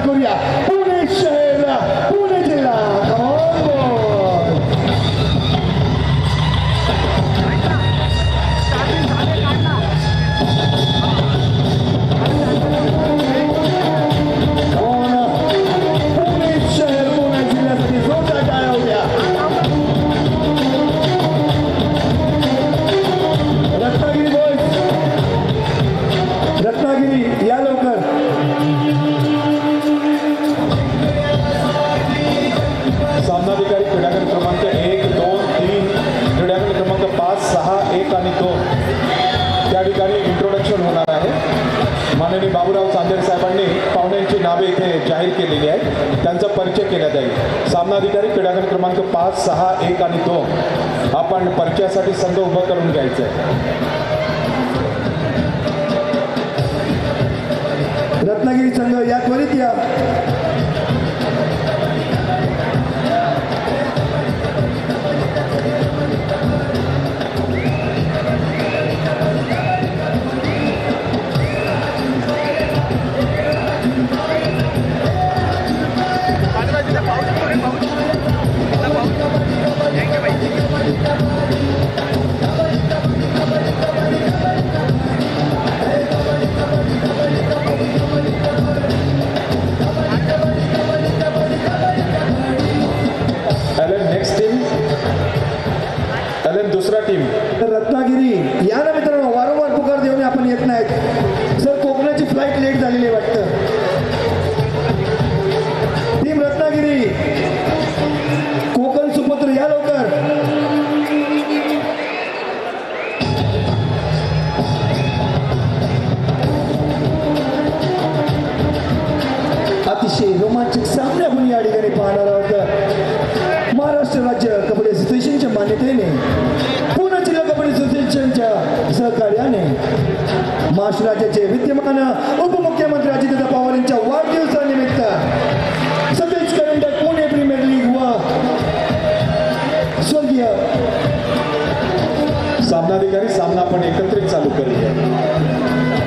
स्वागत करूया पुणे शहर पुणे जिल्हा सामनाधिकारी क्रीडागट क्रमांक 1, 2, 3, क्रीडागट क्रमांक 5, 6, 1 आणि 2 त्या ठिकाणी इंट्रोडक्शन होणार आहे. माननीय बाबूराव चांदेर साहेबांनी पाहुण्यांची नावे इथे जाहीर केलेली आहेत, त्यांचा परिचय केला जाईल. सामनाधिकारी क्रीडागट क्रमांक 5, 6, 1 आणि 2 आपण परिचयासाठी संघ उभं करून घ्यायचं आहे. रत्नागिरी संघ या त्वरित या. दुसरा टीम रत्नागिरी या ना मित्रांनो, वारंवार पुकार देऊन आपण येत नाहीत. सर कोकणाची फ्लाईट लेट झालेली आहे वाटतं. टीम रत्नागिरी कोकण सुपुत्र या लवकर. अतिशय रोमांचक सामने आपण या ठिकाणी पाहणार आहोत. महाराष्ट्र राज्य कबड्डी असोसिएशनच्या मान्यतेने पुणे जिल्हा कबड्डी असोसिएशनच्या सहकार्याने महाराष्ट्र राज्याचे विद्यमान उपमुख्यमंत्री अजितदादा पवार यांच्या वाढदिवसानिमित्त सतेज करंडक पुणे प्रीमियर लीग व स्वर्गीय सामनाधिकारी सामना आपण एकत्रित चालू करूया.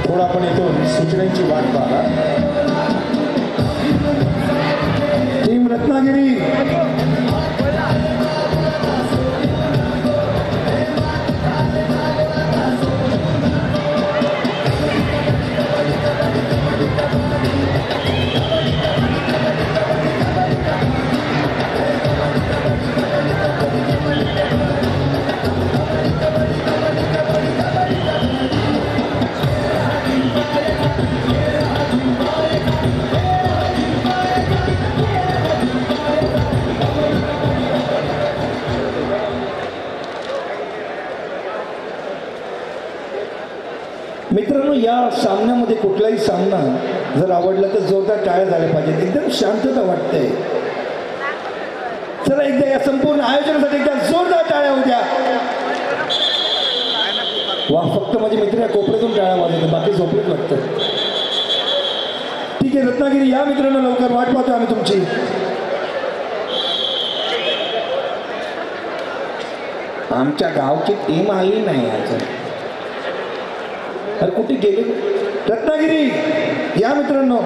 थोडा आपण इथून सूचनांची वाट पाहणार. टीम रत्नागिरी मित्रांनो, या सामन्यामध्ये कुठलाही सामना जर आवडला तर जोरदार टाळ्या झाल्या पाहिजेत. एकदम शांतता वाटते. चला एकदा या संपूर्ण आयोजनासाठी एकदा जोरदार टाळ्या होत्या. वा, फक्त माझे मित्र या कोपऱ्यातून टाळ्या वाजवतात, बाकी झोपलेच वाटतं. ठीक आहे रत्नागिरी या मित्रांनो, लवकर वाट पाहतो आम्ही तुमची. आमच्या गावची टीम आली नाही अजून. अरे कुठे गेले रत्नागिरी या मित्रांनो.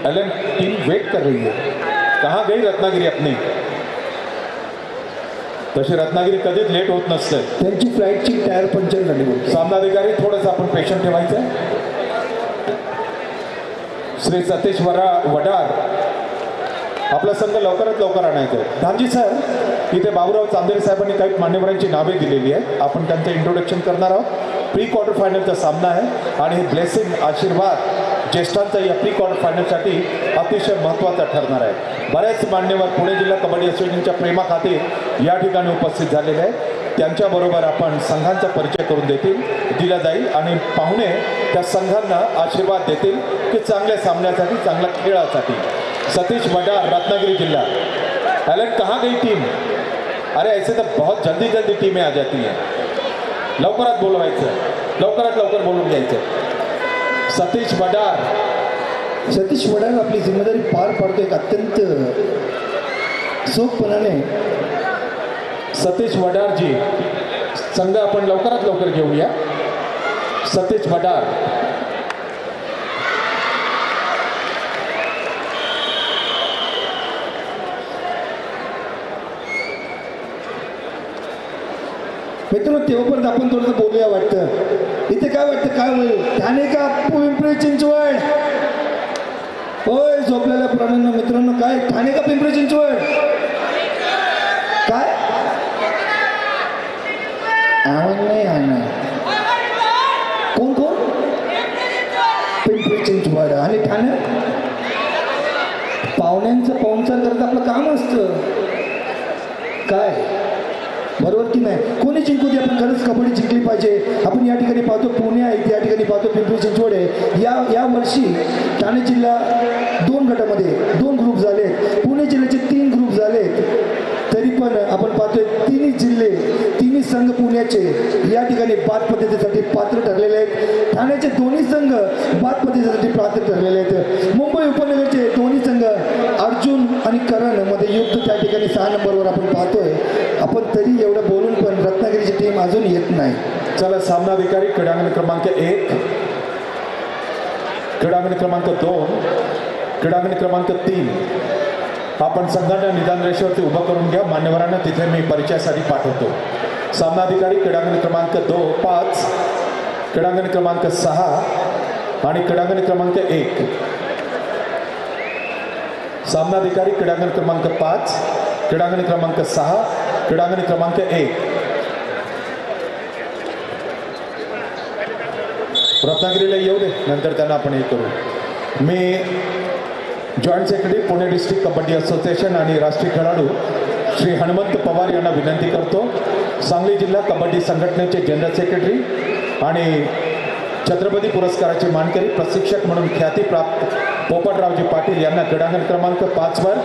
एलन टीम वेट कर रही है. कहाँ गई रत्नागिरी अपनी? तशी रत्नागिरी कधीच लेट होत नसते. त्यांची फ्लाईटची टायर पंक्चर झाली बोलतो. सामनाधिकारी थोडंसं आपण पेशंट ठेवायचं. श्री सतीश वडार आपला संघ लवकरात लवकर आणायचं आहे. धामजी सर, इथे बाबूराव चांदेर साहेबांनी काही मान्यवरांची नावे दिलेली आहेत, आपण त्यांचं इंट्रोडक्शन करणार आहोत. प्री क्वार्टर फायनलचा सामना आहे आणि हे ब्लेसिंग आशीर्वाद ज्येष्ठांचा या प्री क्वार्टर फायनलसाठी अतिशय महत्त्वाचा ठरणार आहे. बरेच मान्यवर पुणे जिल्हा कबड्डी असोसिएशनच्या प्रेमाखातीर या ठिकाणी उपस्थित झालेले आहेत. त्यांच्याबरोबर आपण संघांचा परिचय करून दिला जाईल आणि पाहुणे त्या संघांना आशीर्वाद देतील की चांगल्या सामन्यासाठी, चांगल्या खेळासाठी. सतीश वडार, रत्नागिरी जिला. एलन कहाँ गई टीम? अरे ऐसे तो बहुत जल्दी जल्दी टीमें आ जाती हैं. लवकरात बोलवायचं, लवकरात लवकर बोलून घ्यायचं. सतीश वडार सतीश वडार आपली जिम्मेदारी पार पाडतोय एक अत्यंत सोपपणाने. सतीश वडारजी संघ आपण लवकरात लवकर घेऊया. सतीश वडार. मित्रांनो, तेव्हापर्यंत आपण थोडंसं बोलूया वाटतं. इथे काय वाटतं, काय होईल? ठाणे का पिंपरी चिंचवड? होय झोपलेल्या प्राण्यांना मित्रांनो, काय ठाणे का पिंपरी चिंचवड? काय आवाज नाही आणणार. कोण कोण? पिंपरी चिंचवड आणि ठाणे. पाहुण्यांचं पाहुणचार करत आपलं काम असतं. काय बरोबर की नाही? कोणी जिंकू दे, आपण खरंच कबड्डी जिंकली पाहिजे. आपण या ठिकाणी पाहतो पुणे आहे, या ठिकाणी पाहतो पिंपरी चिंचवड आहे. या वर्षी ठाणे जिल्हा 2 गटामध्ये 2 ग्रुप झालेत. पुणे जिल्ह्याचे 3 ग्रुप झालेत. तरी पण आपण पाहतोय तिन्ही जिल्हे, तिन्ही संघ पुण्याचे या ठिकाणी बाद पद्धतीसाठी पात्र ठरलेले आहेत. ठाण्याचे दोन्ही संघ बाद पद्धतीसाठी पात्र ठरलेले आहेत. मुंबई उपनगरचे दोन्ही संघ अर्जुन आणि करण मध्ये युद्ध त्या ठिकाणी 6 नंबरवर आपण पाहतोय. आपण तरी एवढं बोलून पण रत्नागिरीची टीम अजून येत नाही. चला, सामनाधिकारी क्रीडांगण क्रमांक 1, क्रीडांगण क्रमांक 2, क्रीडांगण क्रमांक 3 आपण संघांना निदान रेषेवरती उभं करून घ्या. मान्यवरांना तिथे मी परिचयासाठी पाठवतो. सामनाधिकारी क्रीडांगण क्रमांक 5, क्रीडांगण क्रमांक 6 आणि क्रीडांगण क्रमांक 1. सामनाधिकारी क्रीडांगण क्रमांक 5, क्रीडांगण क्रमांक 6, क्रीडांगण क्रमांक 1. रत्नागिरीला येऊ दे, नंतर त्यांना आपण हे करू. मी joint secretary Pune district kabaddi association आणि राष्ट्रीय खेळाडू श्री हनुमंत पवार यांना विनंती करतो. सांगली जिल्हा कबड्डी संघटनेचे जनरल सेक्रेटरी आणि छत्रपती पुरस्काराचे मानकरी प्रशिक्षक म्हणून ख्यातीप्राप्त पोपटरावजी पाटील यांना क्रीडांगण क्रमांक 5 वर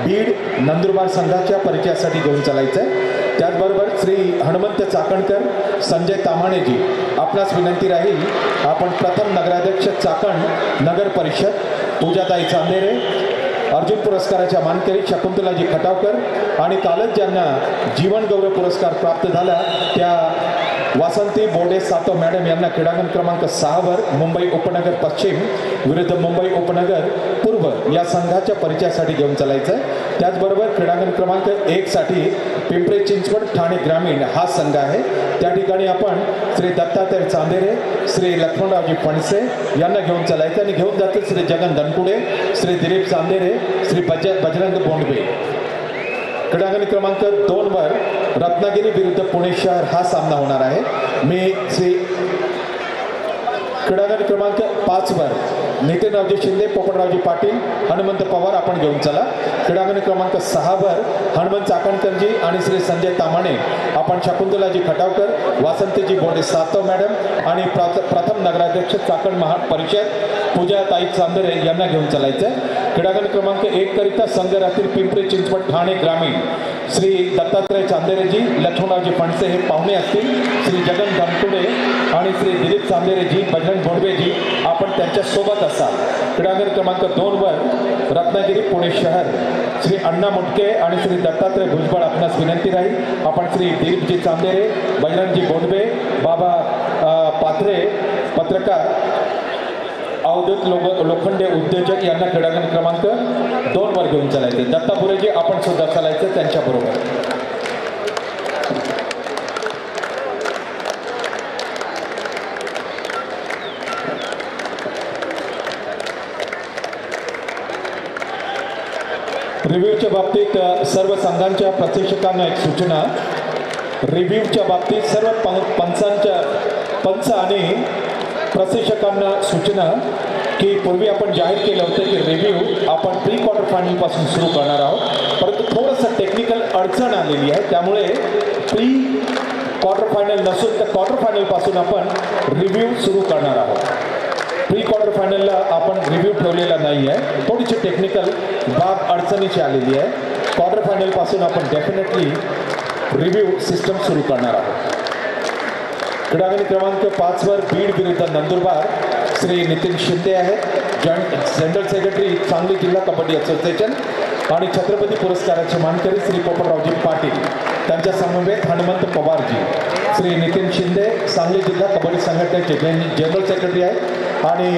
बीड नंदुरबार संघाच्या परिचयासाठी घेऊन चालायचं आहे. त्याचबरोबर श्री हनुमंत चाकणकर, संजय तामाणेजी आपणास विनंती राहील, आपण प्रथम नगराध्यक्ष चाकण नगर परिषद, पूजाताई चांदेरे, अर्जुन पुरस्काराच्या मानकरी शकुंतलाजी खटावकर आणि कालच ज्यांना जीवन गौरव पुरस्कार प्राप्त झाला त्या वासंती बोडे सातो मॅडम यांना क्रीडांगण क्रमांक 6 वर मुंबई उपनगर पश्चिम विरुद्ध मुंबई उपनगर पूर्व या संघाच्या परिचयासाठी घेऊन चालायचं आहे. त्याचबरोबर क्रीडांगण क्रमांक 1 साठी पिंपरी चिंचवड ठाणे ग्रामीण हा संघ आहे. त्या ठिकाणी आपण श्री दत्तात्रय चांदेरे, श्री लक्ष्मणरावजी फणसे यांना घेऊन चालायचं आणि घेऊन जाते श्री जगन दनपुडे, श्री दिलीप चांदेरे, श्री बजरंग बोंडबे. क्रीडांगण क्रमांक 2 वर रत्नागिरी विरुद्ध पुणे शहर हा सामना होणार आहे. मी श्री क्रीडांगण क्रमांक 5 वर नितीनरावजी शिंदे, पोपटरावजी पाटील, हनुमंत पवार आपण घेऊन चला. क्रीडांगण क्रमांक 6 वर हनुमंत चाकणकरजी आणि श्री संजय तामाणे आपण शकुंतलाजी खटावकर, वासंतीजी बोडे सातव मॅडम आणि प्रथम नगराध्यक्ष चाकण महापरिषद पूजाताई चांदेरे यांना घेऊन चालायचं आहे. क्रीडांगण क्रमांक 1 करिता संघ राहतील पिंपरी चिंचवड ठाणे ग्रामीण श्री दत्तात्रय चांदेरेजी, लक्ष्मणरावजी फणसे हे पाहुणे असतील. श्री जगन दनकुडे आणि श्री दिलीप चांदेरेजी, बजरंग बोंडबेजी आपण त्यांच्या सोबत असाल. क्रीडांगण क्रमांक 2 वर रत्नागिरी पुणे शहर श्री अण्णा मुटके आणि श्री दत्तात्रय भुजबळ आपणास विनंती राहील, आपण श्री दिलीपजी चांदेरे, बजरंगजी बोंडबे, बाबा पात्रे पत्रकार, अवधूत लोखंडे उद्योजक यांना क्रीडांगण क्रमांक 2 वर घेऊन चालायचे. दत्तापुरेजी आपण सुद्धा चालायचं त्यांच्याबरोबर. रिव्ह्यूच्या बाबतीत सर्व संघांच्या प्रशिक्षकांना एक सूचना. रिव्ह्यूच्या बाबतीत सर्व पंच आणि प्रशिक्षकांना सूचना की पूर्वी आपण जाहीर केलं होतं की रिव्ह्यू आपण प्री क्वार्टर फायनलपासून सुरू करणार आहोत, परंतु थोडंसं टेक्निकल अडचण आलेली आहे, त्यामुळे प्री क्वार्टर फायनल नसून तर क्वार्टर फायनलपासून आपण रिव्ह्यू सुरू करणार आहोत. प्री क्वार्टर फायनलला आपण रिव्ह्यू ठेवलेला नाही आहे, थोडीशी टेक्निकल बाब अडचणीची आलेली आहे. क्वार्टर फायनलपासून आपण डेफिनेटली रिव्ह्यू सिस्टम सुरू करणार आहोत. क्रीडांगण क्रमांक 5 वर बीड विरुद्ध नंदुरबार श्री नितीन शिंदे आहेत, जॉईंट जनरल सेक्रेटरी सांगली जिल्हा कबड्डी असोसिएशन आणि छत्रपती पुरस्काराचे मानकरी श्री पोपटरावजी पाटील, त्यांच्या समवेत हनुमंत पवारजी, श्री नितीन शिंदे सांगली जिल्हा कबड्डी संघटनेचे जनरल सेक्रेटरी आहेत आणि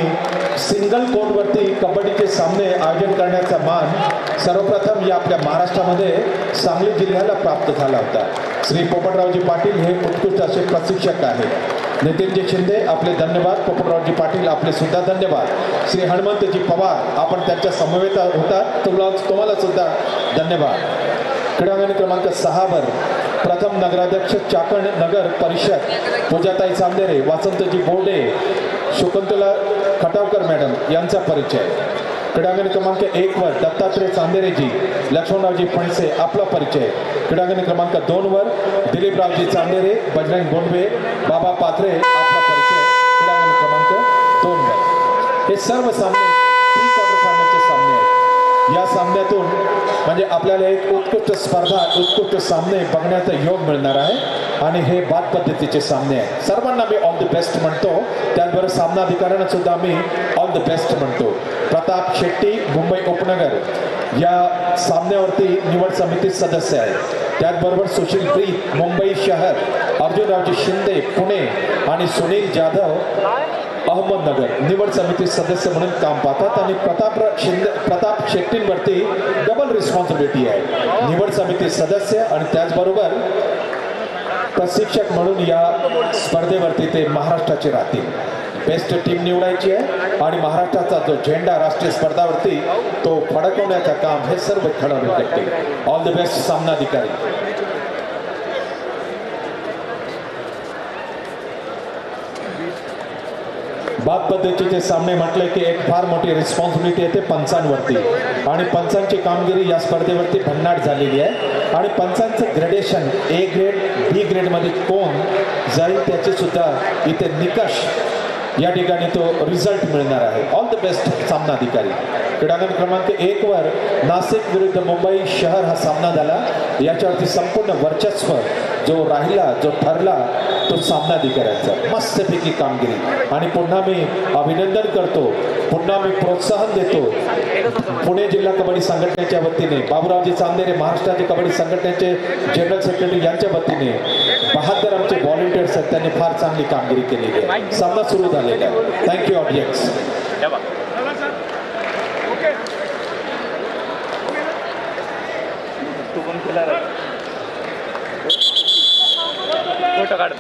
सिंगल कोर्टवरती कबड्डीचे सामने आयोजन करण्याचा मान सर्वप्रथम या आपल्या महाराष्ट्रामध्ये सांगली जिल्ह्याला प्राप्त झाला होता. श्री पोपटरावजी पाटील हे उत्कृष्ट असे प्रशिक्षक आहेत. नितीनजी शिंदे आपले धन्यवाद, पोपटरावजी पाटील आपले सुद्धा धन्यवाद. श्री हनुमंतजी पवार आपण त्यांच्या समवेत होता, तुम्हाला सुद्धा धन्यवाद. क्रीडांगण क्रमांक 6 वर प्रथम नगराध्यक्ष चाकण नगर परिषद पूजाताई चांदेरे, वासंतजी बोर्डे, शकुंतला खटावकर मॅडम यांचा परिचय. क्रीडांगण क्रमांक 1 वर दत्तात्रय चांदेरेजी, लक्ष्मणरावजी फणसे आपला परिचय. क्रीडांगण क्रमांक 2 वर दिलीपरावजी चांदेरे, बजरंग गोंडवे, बाबा पाथरे आपला परिचय. क्रीडांगण क्रमांक 2 वर हे सर्व सामने प्री क्वार्टर फायनलचे सामने आहेत. या सामन्यातून म्हणजे आपल्याला एक उत्कृष्ट स्पर्धा, उत्कृष्ट सामने बघण्याचा योग मिळणार आहे आणि हे बाद पद्धतीचे सामने आहेत. सर्वांना मी ऑल द बेस्ट म्हणतो, त्याचबरोबर सामनाधिकाऱ्यांना सुद्धा मी ऑल द बेस्ट म्हणतो. प्रताप शेट्टी मुंबई उपनगर या सामन्यावरती निवड समिती सदस्य आहेत. त्याचबरोबर सुशील प्रीत मुंबई शहर, अर्जुनरावजी शिंदे पुणे आणि सुनील जाधव अहमदनगर निवड समिती सदस्य म्हणून काम पाहतात आणि प्रताप शेट्टींवरती डबल रिस्पॉन्सिबिलिटी आहे, निवड समिती सदस्य आणि त्याचबरोबर प्रशिक्षक म्हणून या स्पर्धेवरती ते महाराष्ट्राचे राहतील. बेस्ट टीम निवडायची आहे आणि महाराष्ट्राचा जो झेंडा राष्ट्रीय स्पर्धावरती तो फडकवण्याचं काम हे सर्व खेळाडू करतील. ऑल द बेस्ट सामनाधिकारी. बाद पद्धतीचे सामने म्हटले की एक फार मोठी रिस्पॉन्सिबिलिटी येते पंचांवरती आणि पंचांची कामगिरी या स्पर्धेवरती भन्नाट झालेली आहे आणि पंचांचं ग्रेडेशन ए ग्रेड बी ग्रेडमध्ये कोण जाईल त्याचे सुद्धा इथे निकष या ठिकाणी तो रिझल्ट मिळणार आहे. ऑल द बेस्ट सामनाधिकारी. क्रीडांगण क्रमांक 1 वर नाशिक विरुद्ध मुंबई शहर हा सामना झाला. याच्यावरती संपूर्ण वर्चस्व जो राहिला, जो ठरला तो सामनाधिकाऱ्यांचा. मस्तपैकी कामगिरी आणि पुन्हा मी अभिनंदन करतो, पुन्हा मी प्रोत्साहन देतो पुणे जिल्हा कबड्डी संघटनेच्या वतीने, बाबूरावजी चांदेरे महाराष्ट्राचे कबड्डी संघटनेचे जनरल सेक्रेटरी यांच्या वतीने 72 आमचे व्हॉलेंटियर्स आहेत, त्यांनी फार चांगली कामगिरी केलेली आहे. सामना सुरू झालेला आहे. Thank you audience. फोटो काढ.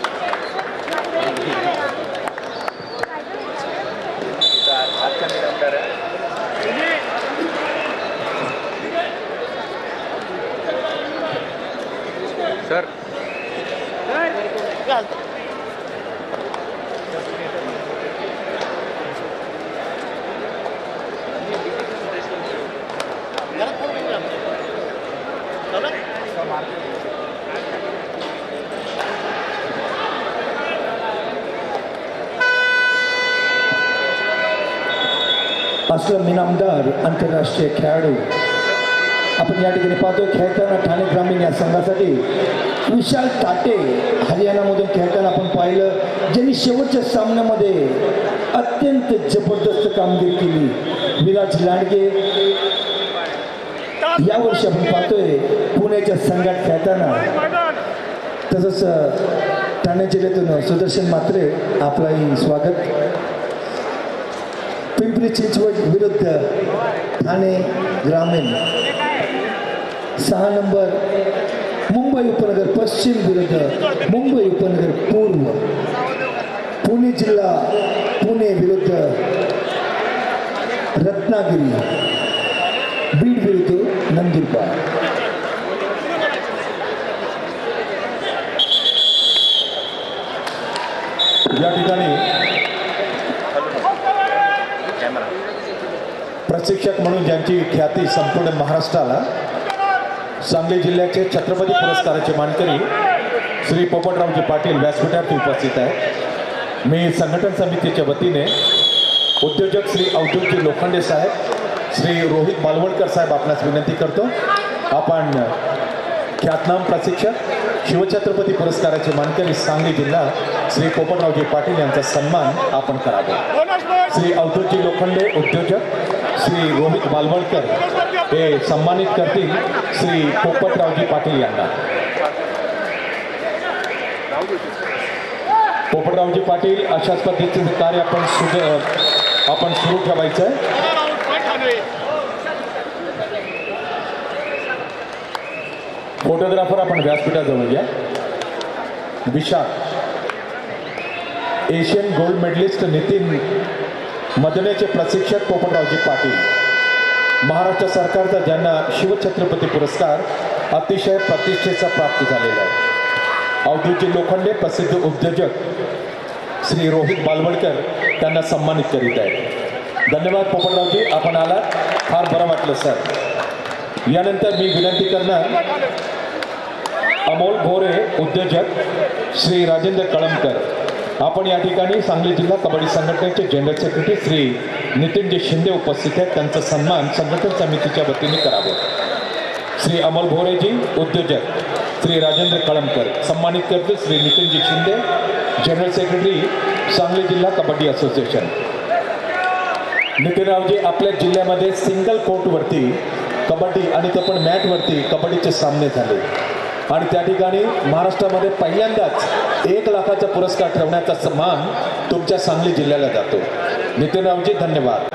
सर असलम इनामदार आंतरराष्ट्रीय खेळाडू आपण या ठिकाणी पाहतो. खेळताना ठाणे ग्रामीण या संघासाठी विशाल ताटे हरियाणामधून खेळताना आपण पाहिलं, ज्यांनी शेवटच्या सामन्यामध्ये अत्यंत जबरदस्त कामगिरी केली. विराज लांडगे यावर्षी आपण पाहतोय पुण्याच्या संघात खेळताना. तसंच ठाणे जिल्ह्यातून सुदर्शन म्हात्रे आपलाही स्वागत. पिंपरी चिंचवड विरुद्ध ठाणे ग्रामीण 6 नंबर मुंबई उपनगर पश्चिम विरुद्ध मुंबई उपनगर पूर्व. पुणे जिल्हा पुणे विरुद्ध रत्नागिरी, बीड विरुद्ध नंदुरबार. या ठिकाणी प्रशिक्षक म्हणून ज्यांची ख्याती संपूर्ण महाराष्ट्राला, सांगली जिल्ह्याचे छत्रपती पुरस्काराचे मानकरी श्री पोपटरावजी पाटील व्यासपीठावरती उपस्थित आहेत. मी संघटन समितीच्या वतीने उद्योजक श्री अवधूतजी लोखंडे साहेब, श्री रोहित मालवणकर साहेब आपणास विनंती करतो, आपण ख्यातनाम प्रशिक्षक शिवछत्रपती पुरस्काराचे मानकरी सांगली जिल्हा श्री पोपटरावजी पाटील यांचा सन्मान आपण करावा. श्री अवधूतजी लोखंडे उद्योजक श्री रोहित मालवणकर हे सन्मानित करतील श्री पोपटरावजी पाटील यांना. पोपटरावजी पाटील अशाच पद्धतीचे कार्य आपण सुरू ठेवायचं आहे. फोटोग्राफर आपण व्यासपीठाजवळ घ्या. विशाल एशियन गोल्ड मेडलिस्ट नितीन मदनेचे प्रशिक्षक पोपटरावजी पाटील, महाराष्ट्र सरकारचा ज्यांना शिवछत्रपती पुरस्कार अतिशय प्रतिष्ठेचा प्राप्त झालेला आहे. अवधूतजी लोखंडे प्रसिद्ध उद्योजक श्री रोहित मालवणकर त्यांना सन्मानित करीत आहेत. धन्यवाद पोपटरावजी, आपण आलात, फार बरं वाटलं सर. यानंतर मी विनंती करणार अमोल भोरे उद्योजक श्री राजेंद्र कळमकर, आपण या ठिकाणी सांगली जिल्हा कबड्डी संघटनेचे जनरल सेक्रेटरी श्री नितीनजी शिंदे उपस्थित आहेत, त्यांचा सन्मान संघटन समितीच्या वतीने करावा. श्री अमोल भोरेजी उद्योजक श्री राजेंद्र कळमकर सन्मानित करते श्री नितीनजी शिंदे जनरल सेक्रेटरी सांगली जिल्हा कबड्डी असोसिएशन. नितीनरावजी, आपल्या जिल्ह्यामध्ये सिंगल कोर्टवरती कबड्डी आणि तो पण मॅटवरती कबड्डीचे सामने झाले आणि त्या ठिकाणी महाराष्ट्रामध्ये पहिल्यांदाच 1 लाखाचा पुरस्कार ठेवण्याचा सन्मान तुमच्या सांगली जिल्ह्याला जातो. नितीनरावजी धन्यवाद.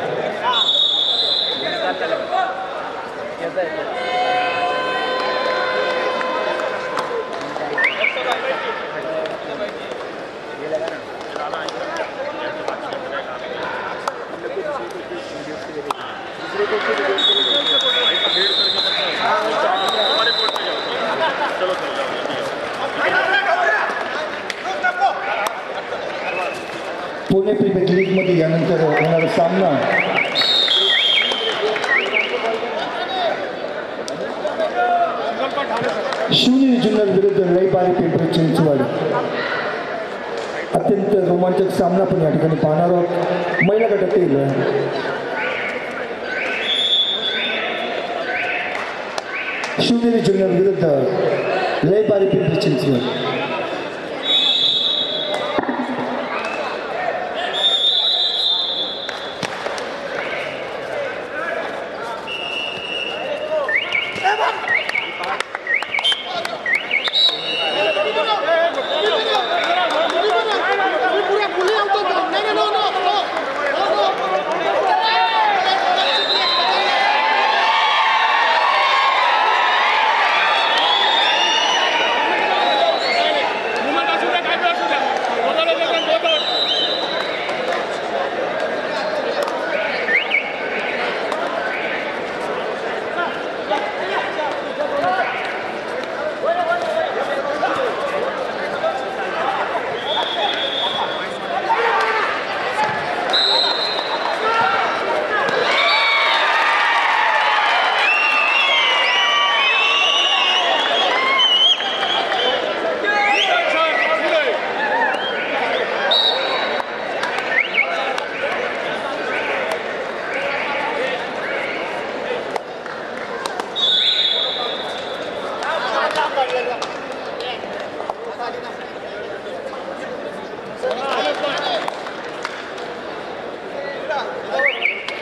पुणे प्रीमियर लीगमध्ये यानंतर होणारा सामना शिवनेरी जुन्नर विरुद्ध रविवारी पिंपरी चिंचवड. अत्यंत रोमांचक सामना पण या ठिकाणी पाहणार आहोत. महिला गटातील शिवनेरी जुन्नर विरुद्ध रविवारी पिंपरी चिंचवड.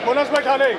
बोनस बैठा ले.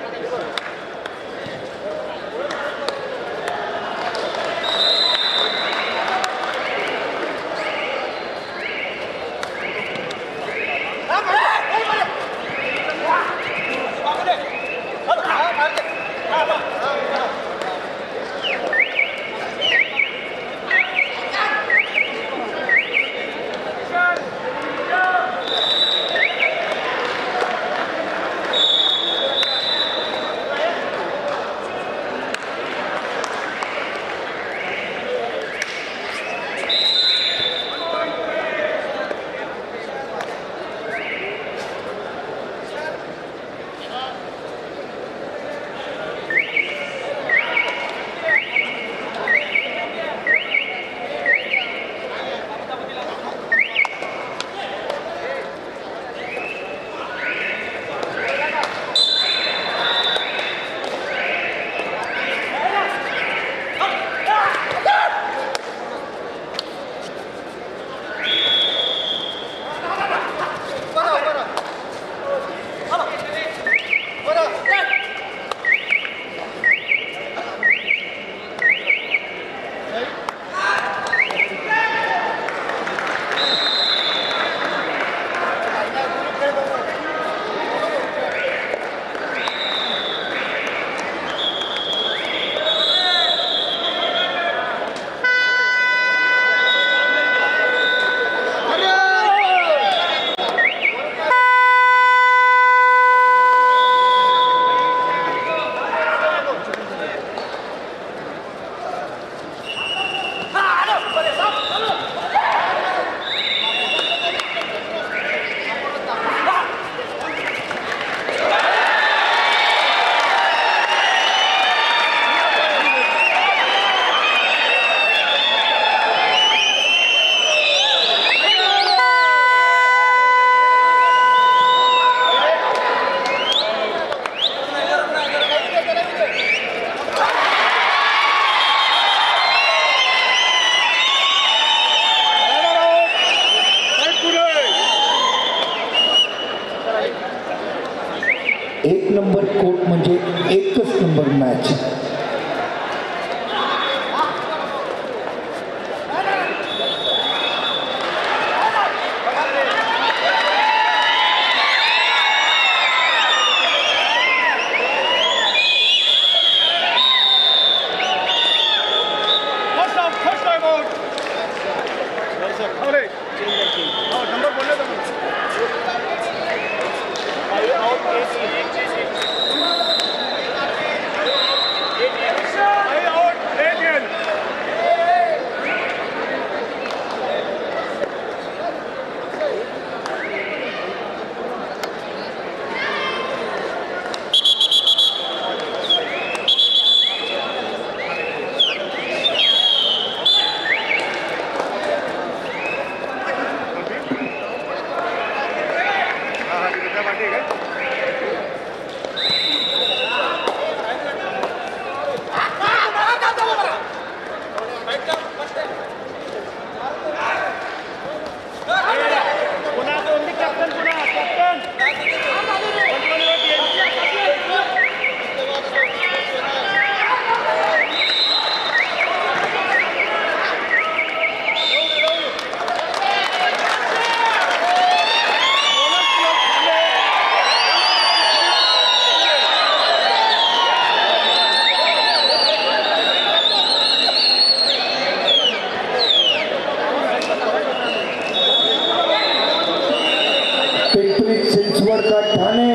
Number match. पिंपरी चिंचवड का ठाणे.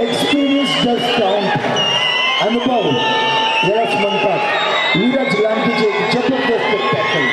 Experience does count. अनुभव यालाच म्हणतात. नीरज लांबीचे जबरदस्त टॅकल.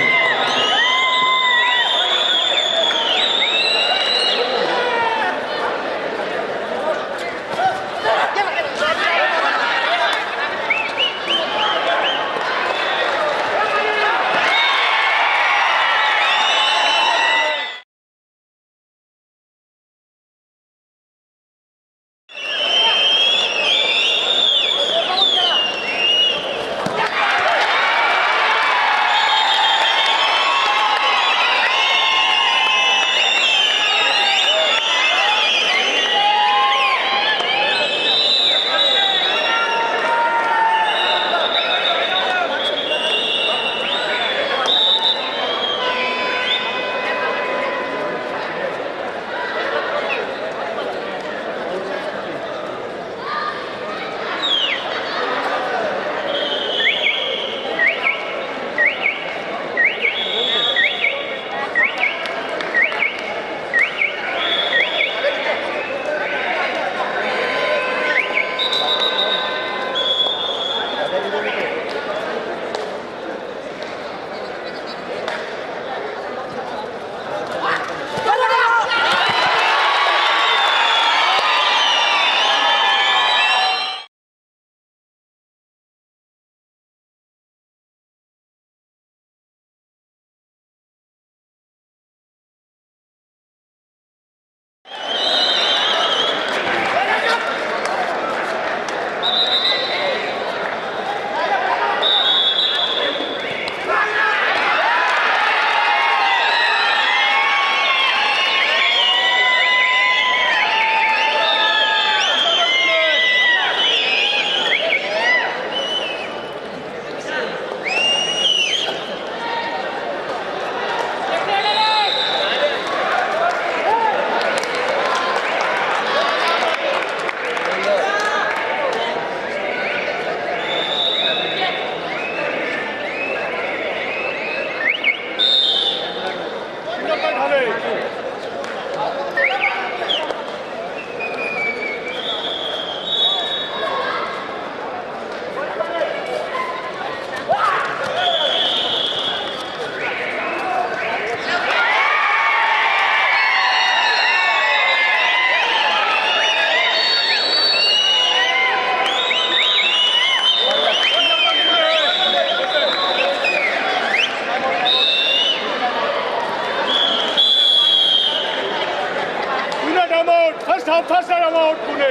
Master amount Pune.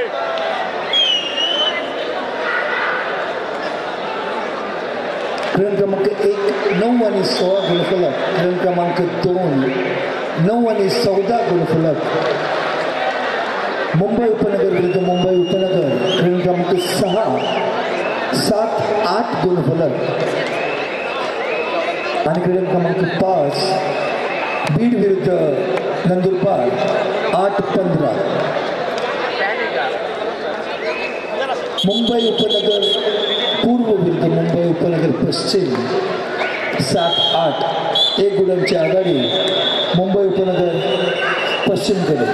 क्रमांक क्रमांक 1 9 आणि 16 गुणफलक. क्रमांक 2 9 आणि 14 गुणफलक. मुंबई उपनगर विरुद्ध मुंबई उपनगर. क्रमांक 6 7 8 गुणफलक. आणि क्रमांक 5 बीड विरुद्ध नंदुरबार 8-15. मुंबई उपनगर पूर्व विरुद्ध मुंबई उपनगर पश्चिम 7-8. 1 गुणांची आघाडी मुंबई उपनगर पश्चिमकडे.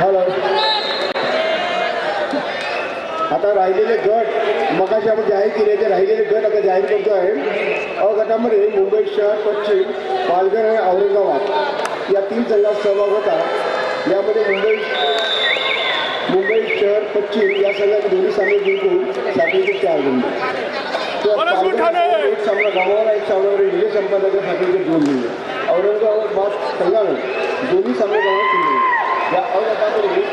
हॅलो. आता राहिलेले गट मगाशी आपण जाहीर केले ते राहिलेले गट आता जाहीर करतो आहे. अ गटामध्ये मुंबई शहर पश्चिम, पालघर आणि औरंगाबाद या 3 संघात सहभाग होता. यामध्ये मुंबई शहर पश्चिम या संघाने दोन्ही सामने जिंकून 4 गुण. एक सामना गमावला, एक सामन्यावर विजय संपादक 2 गुण. औरंगाबाद संघानं दोन्ही सामने गमावून जिंकले. या अ गटामध्ये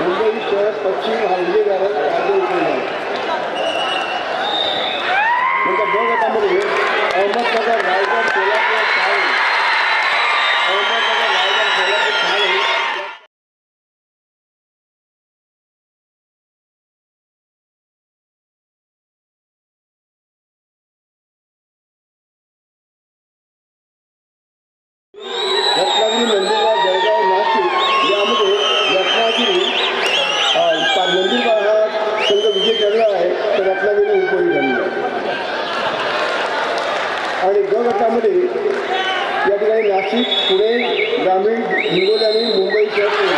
मुंबई शहर पश्चिम हा विजय झाला, राज्य उतरला. नंतर ब गटामध्ये अहमदनगर, रायगड, सोलापूर, ठाणे. अहमदनगर, रायगड, सोलापूर, ठाणे रत्नागिरी, नंदुरबार, जळगाव, नाशिक यामध्ये रत्नागिरी नंदुरबार हा संघ विजय ठरला आहे, तर रत्नागिरी उपयोगी ठरला. आणि ग गटामध्ये या ठिकाणी नाशिक, पुणे ग्रामीण, हिंगोली आणि मुंबई शहर संघ.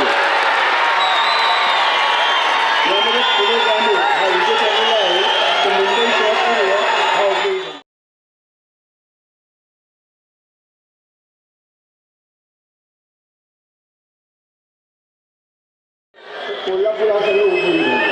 यामध्ये पुणे ग्रामीण हा विजय ठरलेला आहे, तर मुंबई शहर संघ हा उपयोगी ठरला. कोल्हापूर हा सगळं उपयोगी झाला.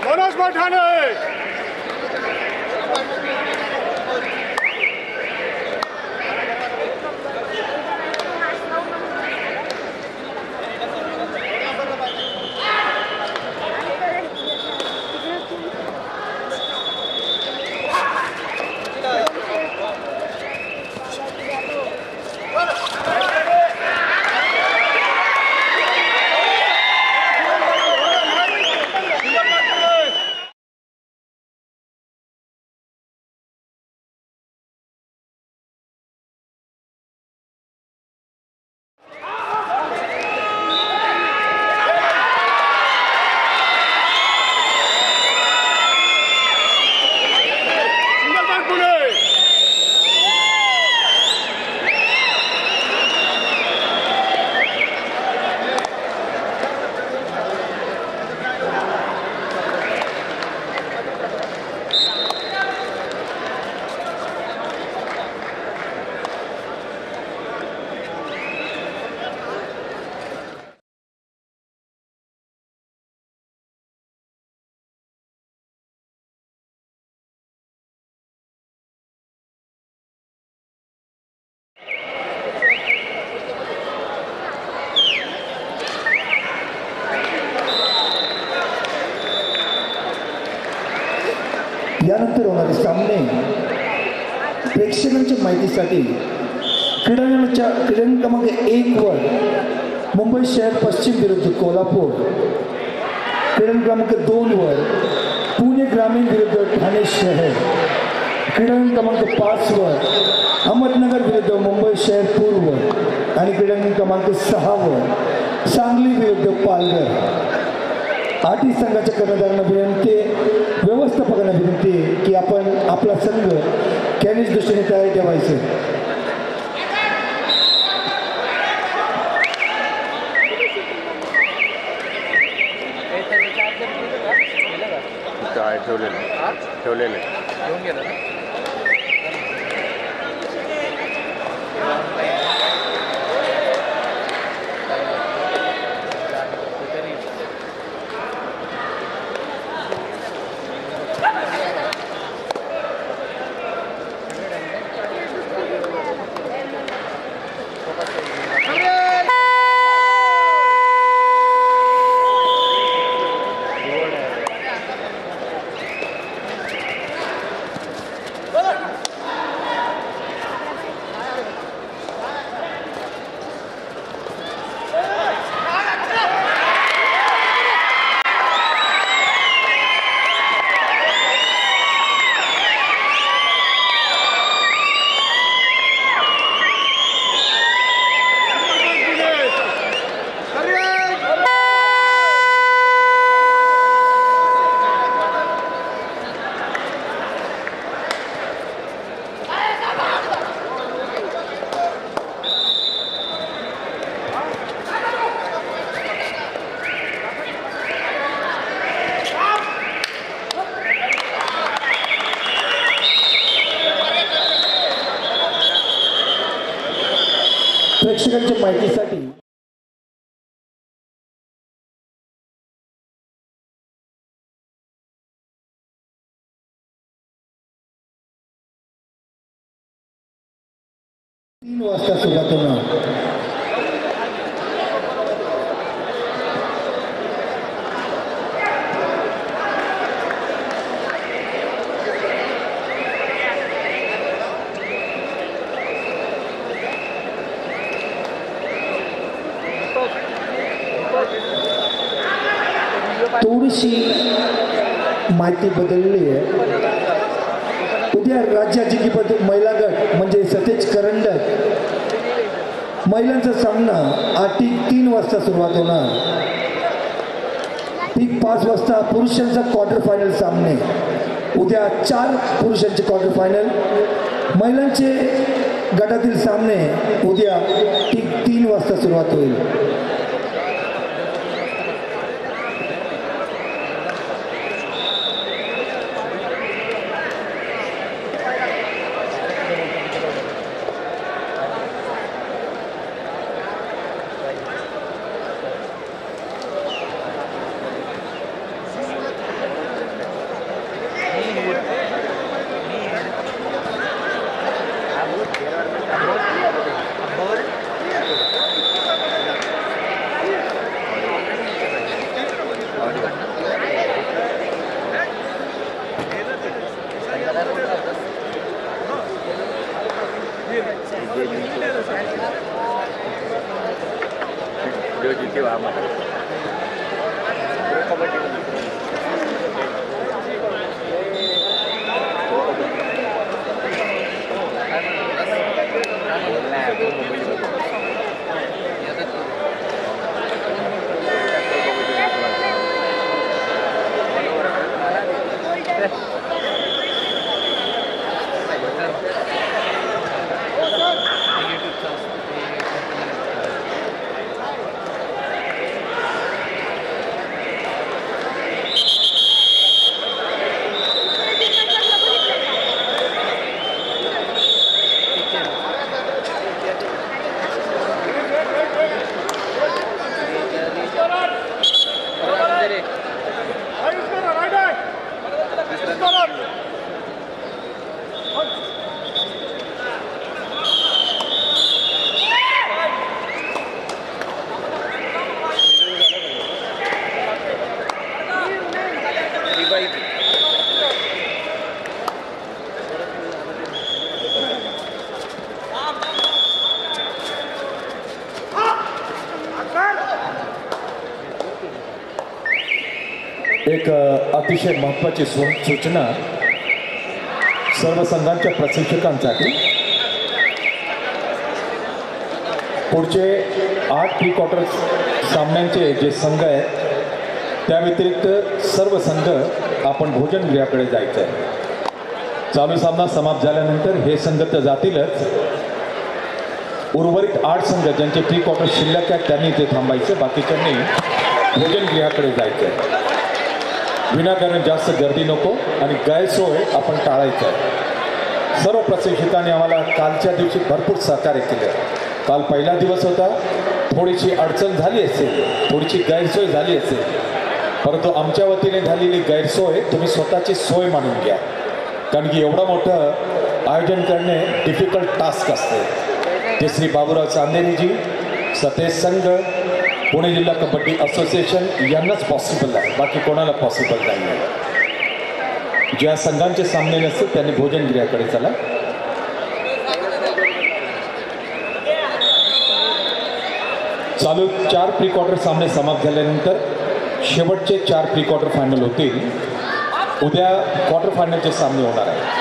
मनोज पठाणे यानंतर होणारे सामने प्रेक्षकांच्या माहितीसाठी क्रीडांगणाच्या क्रमांक 1 वर मुंबई शहर पश्चिम विरुद्ध कोल्हापूर, क्रमांक 2 वर पुणे ग्रामीण विरुद्ध ठाणे शहर, क्रमांक 5 वर अहमदनगर विरुद्ध मुंबई शहर पूर्व आणि क्रमांक 6 वर सांगली विरुद्ध पालघर. 8 संघाच्या कर्णधारांना विनंती, व्यवस्थापकांना विनंती की आपण आपला संघ कॅनेज दृष्टीने तयार ठेवायचे. ठेवलेलं प्रेक्षकांच्या माहितीसाठी तीन वाजता सुरुवात होणार. थोडीशी माहिती बदलली आहे. उद्या उद्या राज्याची किंमत महिला गट म्हणजे सतेज करंडक महिलांचा सामना 8:03 वाजता सुरुवात होणार. ठीक 5 वाजता पुरुषांचा क्वार्टर फायनल सामने. उद्या 4 पुरुषांचे क्वार्टर फायनल. महिलांचे गटातील सामने उद्या ठीक 3 वाजता सुरुवात होईल. जो जीते वहाँ मत एक अतिशय महत्त्वाची सूचना सर्व संघांच्या प्रशिक्षकांसाठी. पुढचे 8 प्री क्वार्टर सामन्यांचे जे संघ आहेत त्या व्यतिरिक्त सर्व संघ आपण भोजनगृहाकडे जायचं आहे. चालू सामना समाप्त झाल्यानंतर हे संघ तर जातीलच. उर्वरित 8 संघ ज्यांचे प्री क्वार्टर शिल्लक आहेत त्यांनी ते थांबायचं. बाकीच्यांनी भोजनगृहाकडे जायचं आहे. विनाकारण जास्त गर्दी नको आणि गैरसोय आपण टाळायचं आहे. सर्व प्रशिक्षकांनी आम्हाला कालच्या दिवशी भरपूर सहकार्य केलं. काल पहिला दिवस होता. थोडीशी अडचण झाली असेल, थोडीशी गैरसोय झाली असेल, परंतु आमच्या वतीने झालेली गैरसोय तुम्ही स्वतःची सोय मानून घ्या. कारण की एवढं मोठं आयोजन करणे डिफिकल्ट टास्क असते. ते श्री बाबूराव चांदेरीजी, सतेज संघ, पुणे जिल्हा कबड्डी असोसिएशन यांनाच पॉसिबल आहे. बाकी कोणाला पॉसिबल नाही आहे. ज्या संघांचे सामने नसतील त्यांनी भोजनगृहाकडे चला. चालू 4 प्री क्वार्टर सामने समाप्त झाल्यानंतर शेवटचे 4 प्री क्वार्टर फायनल होतील. उद्या क्वार्टर फायनलचे सामने होणार आहेत.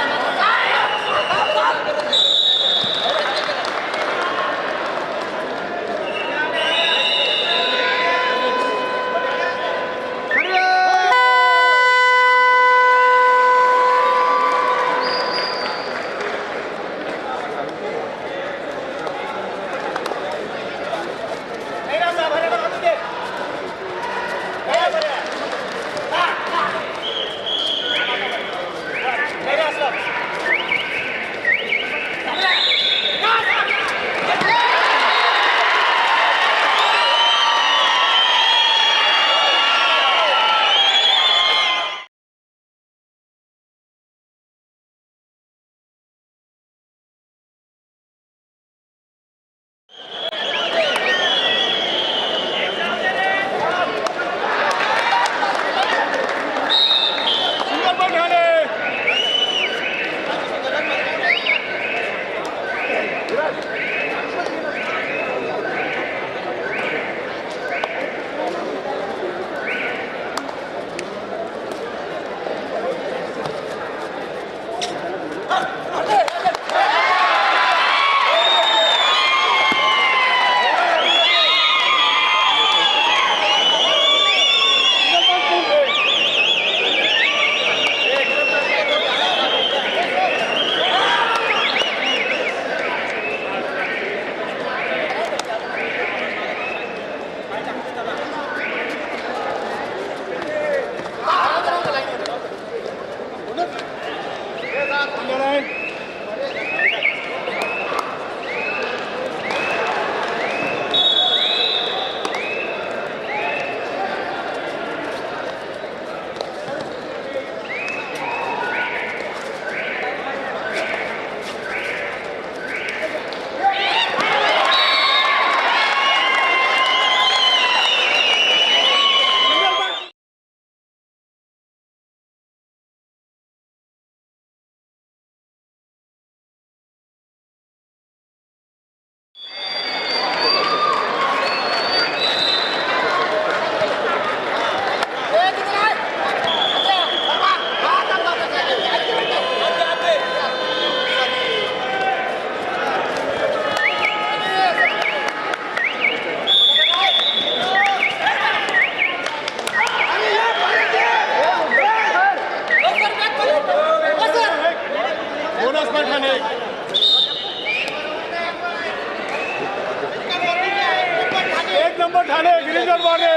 एक नंबर ठाणे गिरीधर वाडे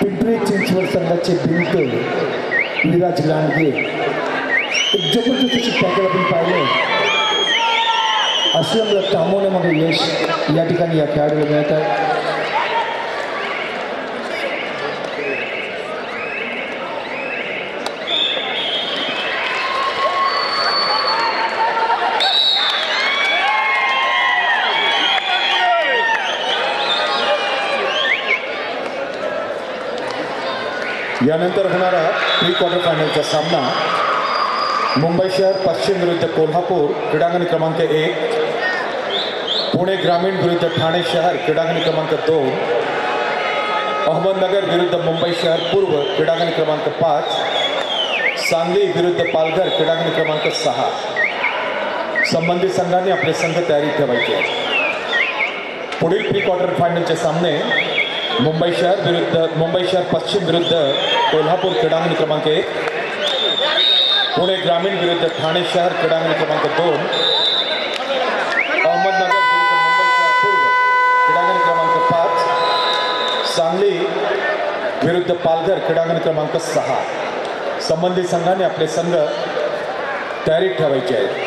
पिंपरी चिंचवड संघाचे भिंत विराज लांडगे एक जबरदस्त अशी टॅकल आपण पाहिलं. असलमला थांबवण्यामध्ये यश या ठिकाणी या खेळाडूला मिळत आहे. यानंतर होणारा प्री क्वार्टर फायनलचा सामना मुंबई शहर पश्चिम विरुद्ध कोल्हापूर क्रीडांगण क्रमांक 1, पुणे ग्रामीण विरुद्ध ठाणे शहर क्रीडांगण क्रमांक 2, अहमदनगर विरुद्ध मुंबई शहर पूर्व क्रीडांगण क्रमांक 5, सांगली विरुद्ध पालघर क्रीडांगण क्रमांक 6. संबंधित संघांनी आपले संघ तयारीत ठेवायचे आहेत. पुढील प्री क्वार्टर फायनलचे सामने मुंबई शहर पश्चिम विरुद्ध कोल्हापूर क्रीडांगण क्रमांक 1, पुणे ग्रामीण विरुद्ध ठाणे शहर क्रीडांगण क्रमांक 2, अहमदनगर विरुद्ध मुंबई शहर पूर्व क्रीडांगण क्रमांक 5, सांगली विरुद्ध पालघर क्रीडांगण क्रमांक 6. संबंधित संघाने आपले संघ तयारीत ठेवायचे आहेत.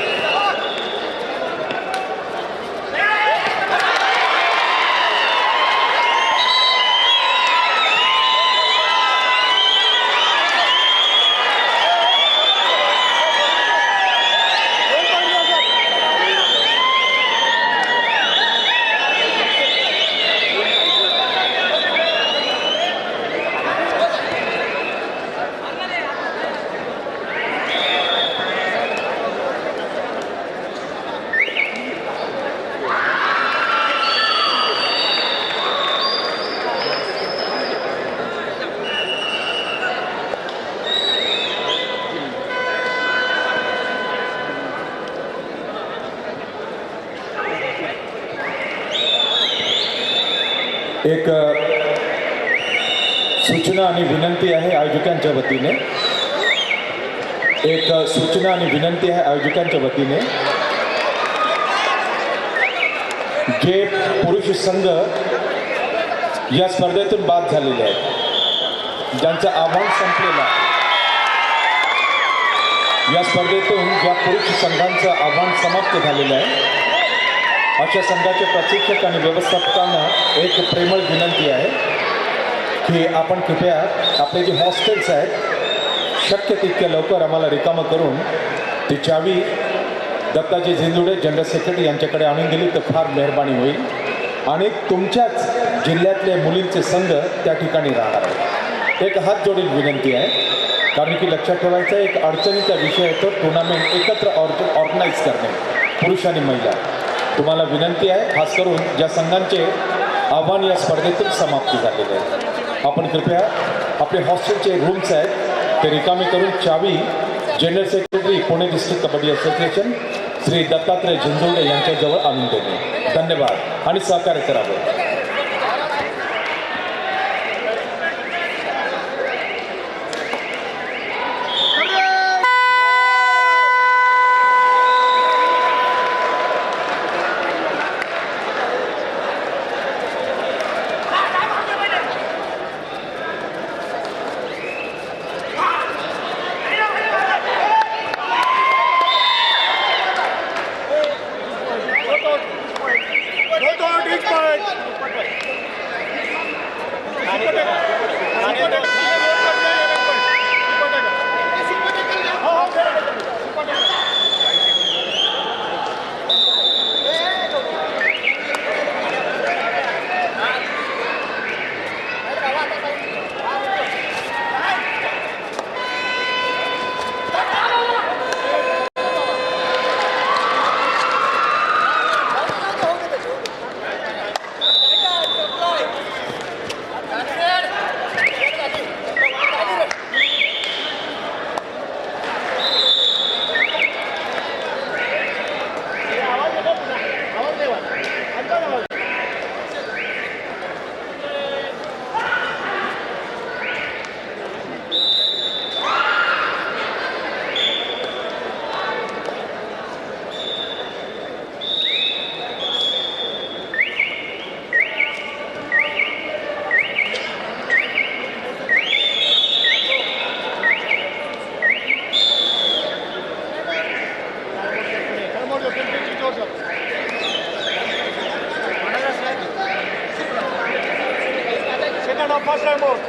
एक सूचना आणि विनंती आहे आयोजकांच्या वतीने. एक सूचना आणि विनंती आहे आयोजकांच्या वतीने. जे पुरुष संघ या स्पर्धेतून बाद झालेले आहेत, ज्यांचं आव्हान संपलेलं आहे. या स्पर्धेतून ज्या पुरुष संघांचं आव्हान समाप्त झालेलं आहे अशा संघाचे प्रशिक्षक आणि व्यवस्थापकांना एक प्रेमळ विनंती आहे की आपण कृपया आपले जे हॉस्टेल्स आहेत शक्य तितक्या लवकर आम्हाला रिकामं करून ती चावी दत्ताजी झिंजुडे जनरल सेक्रेटरी यांच्याकडे आणून दिली तर फार मेहरबानी होईल. आणि तुमच्याच जिल्ह्यातले मुलींचे संघ त्या ठिकाणी राहणार आहेत. एक हात जोडील विनंती आहे, कारण की लक्षात ठेवायचा एक अडचणीचा विषय येतो टुर्नामेंट एकत्र ऑर्गनाईज करणे, पुरुष आणि महिला. तुम्हाला विनंती आहे, खास करून ज्या संघांचे आव्हान या स्पर्धेतून समाप्ती झालेले आहे, आपण कृपया आपले हॉस्टेलचे रूम्स आहेत ते रिकामे करून चावी general secretary Pune district kabaddi association Shri Dattatray Zinjurde यांच्याजवळ आणून देणे. धन्यवाद आणि सहकार्य करावे. First time out.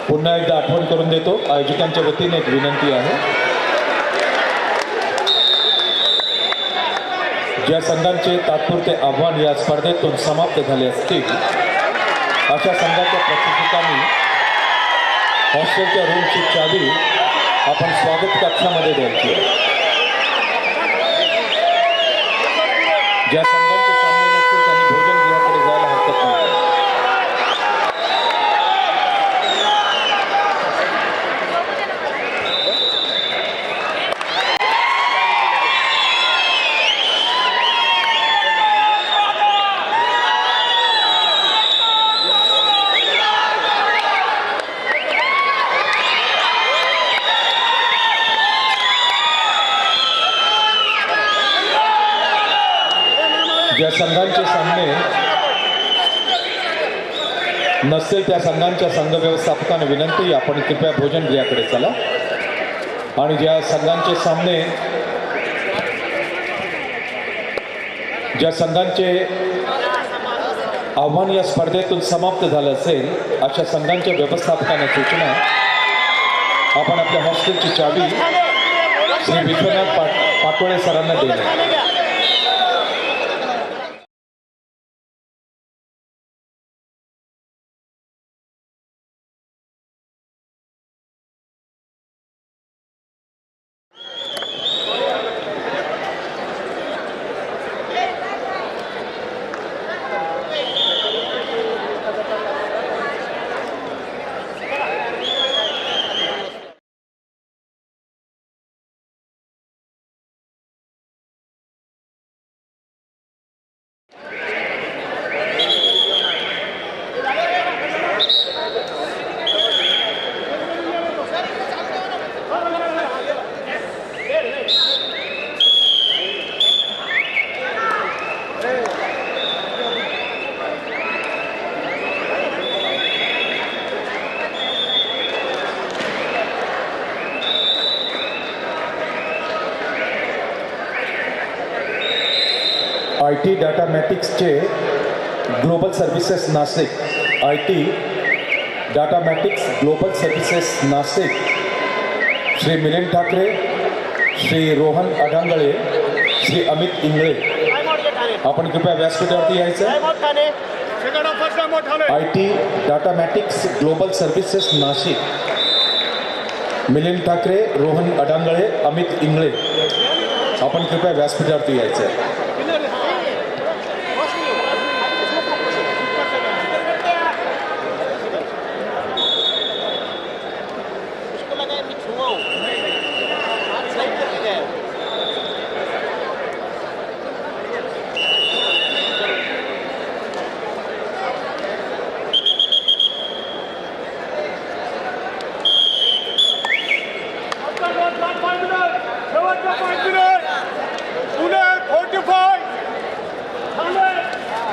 पुन्हा एकदा आठवण करून देतो, आयोजकांच्या वतीने एक विनंती आहे, ज्या संघांचे तात्पुरते आव्हान या स्पर्धेतून समाप्त झाले असतील अशा संघाच्या प्रशिक्षकांनी हॉस्टेलच्या रूमची चावी आपण स्वागत कक्षामध्ये द्यायची आहे. ज्या संघांचे सामने नसतील त्यांनी भोजन गृहाकडे जायला हरकत नाही. संघांचे सामने नसतील त्या संघांच्या संघ व्यवस्थापकांना विनंती, आपण कृपया भोजनगृहाकडे चला. आणि ज्या संघांचे सामने, ज्या संघांचे आव्हान या स्पर्धेतून समाप्त झालं असेल अशा संघांच्या व्यवस्थापकांना सूचना, आपण आपल्या हॉस्टेलची चावी श्री विश्वनाथ पाटोळे सरांना देणे. IT डाटा मॅटिक्सचे global services Nashik, IT Datamatics global services Nashik, Shri Milind Thackeray, Shri Rohan Adangale, Shri Amit Ingale, आपण कृपया व्यासपीठावरती यायचं. सेकंड ऑफ फर्स्ट टाइम मोठाले IT Datamatics global services Nashik, Milind Thackeray, Rohan Adangale, Amit Ingale, आपण कृपया व्यासपीठावरती यायचं. शेवटच्या 5 मिनिट पुणे 45 ठाणे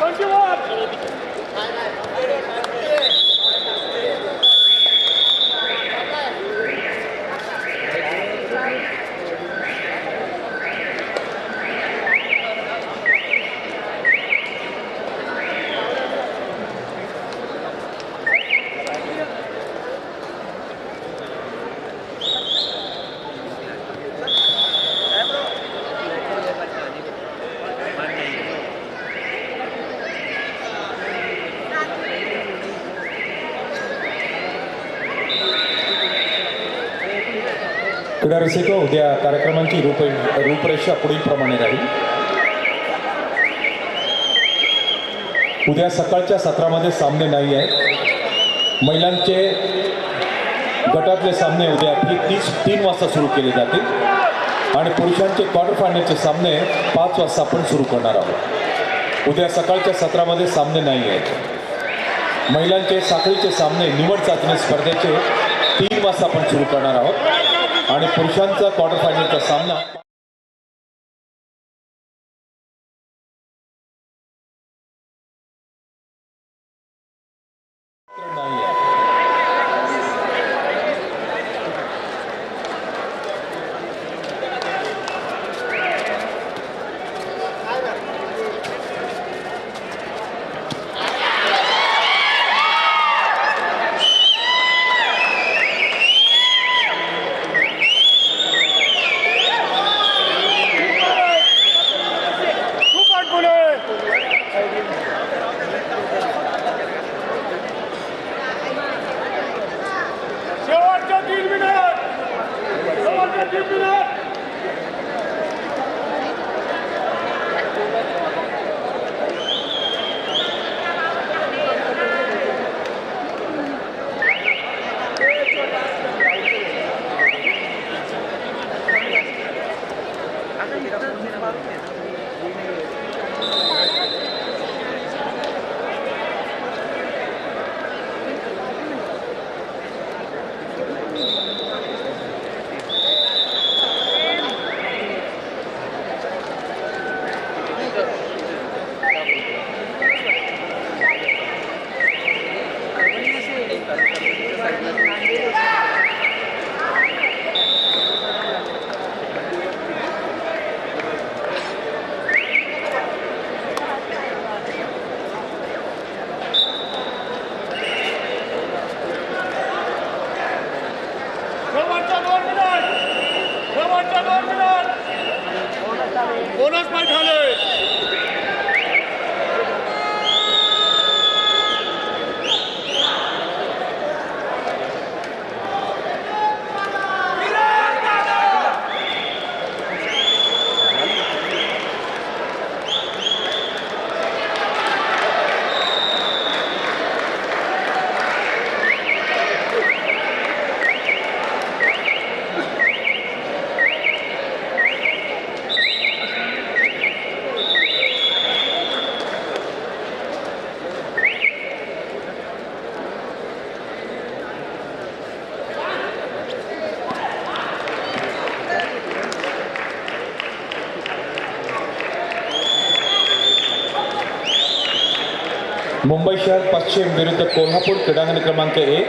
21. क्रीडा रसिक, उद्या कार्यक्रमांची रूपरेषा पुढील प्रमाणे राहील. उद्या सकाळच्या सत्रामध्ये सामने नाही आहेत. महिलांचे गटातले सामने उद्या 3 वाजता सुरू केले जातील आणि पुरुषांचे क्वार्टर फायनलचे सामने 5 वाजता आपण सुरू करणार आहोत. उद्या सकाळच्या सत्रामध्ये सामने नाही आहेत. महिलांचे साखळीचे सामने निवड चाचणी स्पर्धेचे 3 वाजता आपण सुरू करणार आहोत आणि पुरुषांचा क्वार्टर फायनलचा सामना नाही आहे. बोनस पॉइंट आले मुंबई शहर पश्चिम विरुद्ध कोल्हापूर क्रीडांगण क्रमांक 1,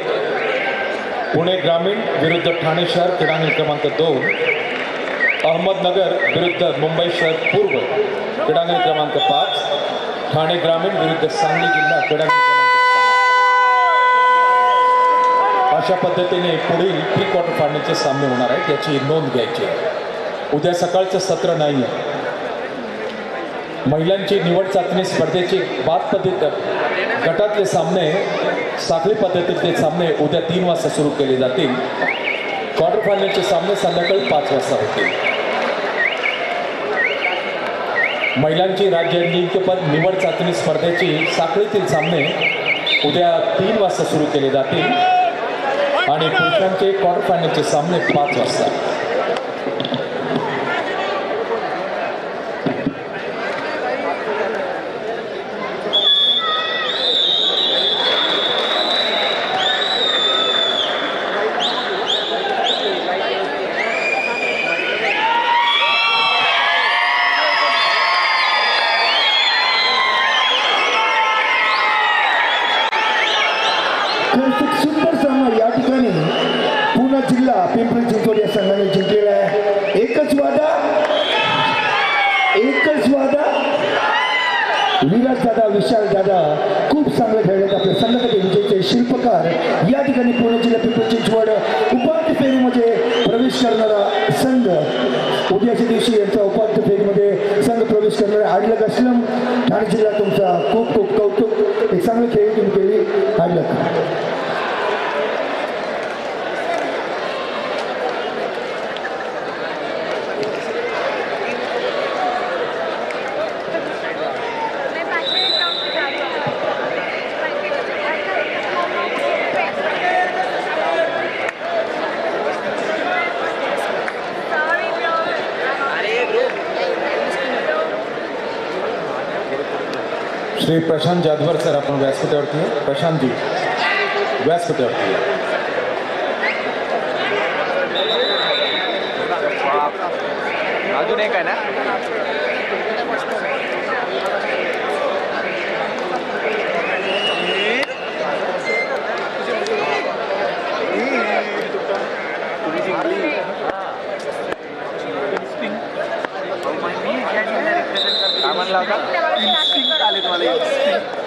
पुणे ग्रामीण विरुद्ध ठाणे शहर क्रीडांगण क्रमांक 2, अहमदनगर विरुद्ध मुंबई शहर पूर्व क्रीडांगण क्रमांक 5, ठाणे ग्रामीण विरुद्ध सांगली जिल्हा क्रीडांगण क्रमांक 6. अशा पद्धतीने पुढील प्री क्वार्टर फायनलचे सामने होणार आहेत, याची नोंद घ्यायची आहे. उद्या सकाळचं सत्र नाही आहे. महिलांची निवड चाचणी स्पर्धेची बाद पद्धत गटातले सामने साखळी पद्धतीतले सामने उद्या 3 वाजता सुरू केले जातील. क्वार्टर फायनलचे सामने संध्याकाळी 5 वाजता होतील. महिलांची राज्य अजिंक्यपद निवड चाचणी स्पर्धेची साखळीतील सामने उद्या 3 वाजता सुरू केले जातील आणि पुरुषांचे क्वार्टर फायनलचे सामने 5 वाजता. खरंच एक सुंदर सामना या ठिकाणी पुणे जिल्हा पिंपरी चिंचवड या संघाने जिंकलेला आहे. एकच वादा विराज दादा, विशाल दादा खूप चांगले खेळलेत. आपल्या संघाचे विजयचे शिल्पकार या ठिकाणी पुणे जिल्हा पिंपरी चिंचवड उपांत्य फेरीमध्ये प्रवेश करणारा संघ. उद्याच्या दिवशी यांचा उपांत्य फेरीमध्ये संघ प्रवेश करणारा आडलक असलम ठाणे जिल्हा, तुमचा खूप खूप कौतुक. एक चांगली खेळी तुम्ही केली आडलक. श्री प्रशांत जाधवर सर आपण व्यासपीठावरती आहे. प्रशांतजी व्यासपीठावरती आहे. अजून एक आहे ना काय म्हणला होता? आले तुम्हाला